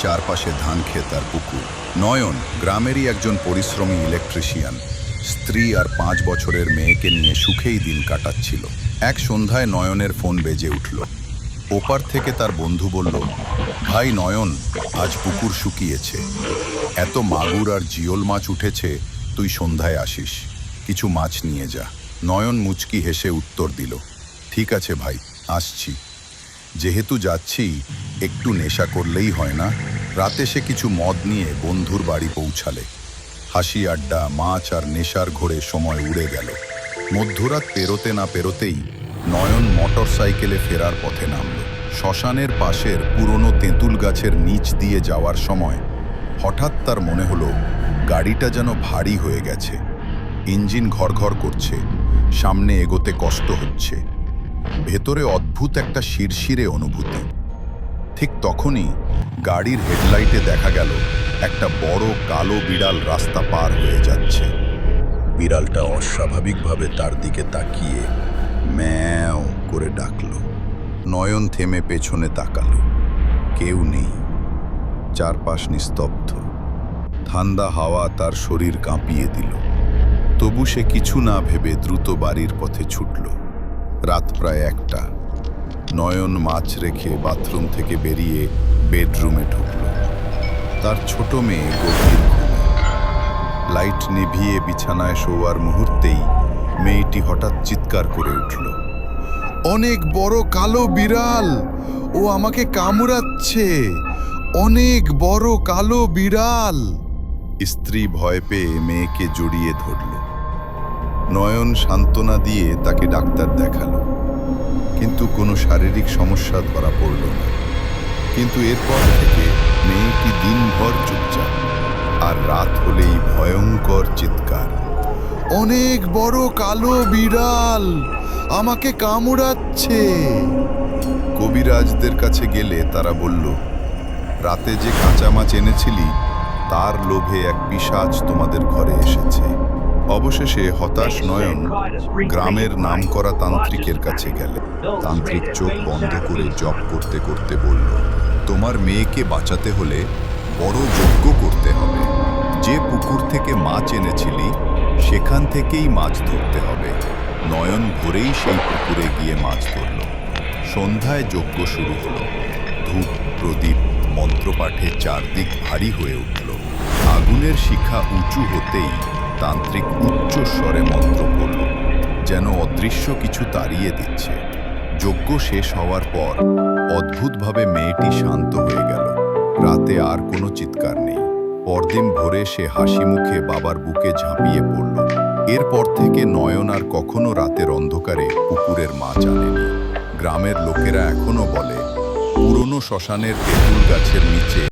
চারপাশে ধান ক্ষেত আর পুকুর। নয়ন গ্রামেরই একজন পরিশ্রমী ইলেকট্রিশিয়ান, স্ত্রী আর 5 বছরের মেয়েকে নিয়ে সুখেই দিন কাটাচ্ছিল। এক সন্ধ্যায় নয়নের ফোন বেজে উঠল। ওপার থেকে তার বন্ধু বলল, ভাই নয়ন, আজ পুকুর শুকিয়েছে, এত মাগুর আর জিওল মাছ উঠেছে, তুই সন্ধ্যায় আসিস, কিছু মাছ নিয়ে যা। নয়ন মুচকি হেসে উত্তর দিল, ঠিক আছে ভাই, আসছি। যেহেতু যাচ্ছি, একটু নেশা করলেই হয় না। রাতে সে কিছু মদ নিয়ে বন্ধুর বাড়ি পৌঁছালে। হাসি আড্ডা, মাছ আর নেশার ঘোরে সময় উড়ে গেল। মধ্যরাত পেরোতে না পেরোতেই নয়ন মোটর সাইকেলে ফেরার পথে নামল। শ্মশানের পাশের পুরনো তেঁতুল গাছের নিচ দিয়ে যাওয়ার সময় হঠাৎ তার মনে হলো গাড়িটা যেন ভারী হয়ে গেছে। ইঞ্জিন ঘরঘর করছে, সামনে এগোতে কষ্ট হচ্ছে, ভেতরে অদ্ভুত একটা শিরশিরে অনুভূতি। ঠিক তখনই গাড়ির হেডলাইটে দেখা গেল একটা বড় কালো বিড়াল রাস্তা পার হয়ে যাচ্ছে। বিড়ালটা অস্বাভাবিকভাবে তার দিকে তাকিয়ে ম্যাও করে ডাকল। নয়ন থেমে পেছনে তাকালো। কেউ নেই, চারপাশ নিস্তব্ধ। ঠান্ডা হাওয়া তার শরীর কাঁপিয়ে দিল। তবু সে কিছু না ভেবে দ্রুত বাড়ির পথে ছুটল। রাত প্রায় 1টা। নয়ন মাছ রেখে বাথরুম থেকে বেরিয়ে বেডরুমে ঢুকল। তার ছোট মেয়ে গভীর ঘুমে। লাইট নিভিয়ে বিছানায় শোয়ার মুহূর্তেই মেয়েটি হঠাৎ চিৎকার করে উঠল, অনেক বড় কালো বিড়াল, ও আমাকে কামড়াচ্ছে, অনেক বড় কালো বিড়াল। স্ত্রী ভয় পেয়ে মেয়েকে জড়িয়ে ধরল। নয়ন সান্ত্বনা দিয়ে তাকে ডাক্তার দেখালো, কিন্তু কোনো শারীরিক সমস্যা ধরা পড়ল না। কিন্তু এরপর থেকে মেয়েটি দিনভর চুপচাপ, আর রাত হলেই ভয়ঙ্কর চিৎকার, অনেক বড় কালো বিড়াল, আমাকে কামড়াচ্ছে। কবিরাজদের কাছে গেলে তারা বলল, রাতে যে কাঁচা মাছ এনেছিলি তার লোভে এক পিশাচ তোমাদের ঘরে এসেছে। অবশেষে হতাশ নয়ন গ্রামের নামকরা তান্ত্রিকের কাছে গেলে। তান্ত্রিক চোখ বন্ধ করে জপ করতে করতে বলল, তোমার মেয়েকে বাঁচাতে হলে বড় যজ্ঞ করতে হবে। যে পুকুর থেকে মাছ এনেছিলি সেখান থেকেই মাছ ধরতে হবে। নয়ন ভোরেই সেই পুকুরে গিয়ে মাছ ধরল। সন্ধ্যায় যজ্ঞ শুরু হলো। ধূপ, প্রদীপ, মন্ত্রপাঠে চারদিক ভারী হয়ে উঠল। আগুনের শিখা উঁচু হতেই তান্ত্রিক উচ্চ স্বরে মন্ত্র পড়ল, যেন অদৃশ্য কিছু তাড়িয়ে দিচ্ছে। যজ্ঞ শেষ হওয়ার পর অদ্ভুতভাবে মেয়েটি শান্ত হয়ে গেল। রাতে আর কোনো চিৎকার নেই। পরদিন ভোরে সে হাসি মুখে বাবার বুকে ঝাঁপিয়ে পড়ল। এরপর থেকে নয়ন আর কখনো রাতের অন্ধকারে পুকুরের মাছ আনেনি। গ্রামের লোকেরা এখনো বলে, পুরনো শ্মশানের তেঁতুল গাছের নিচে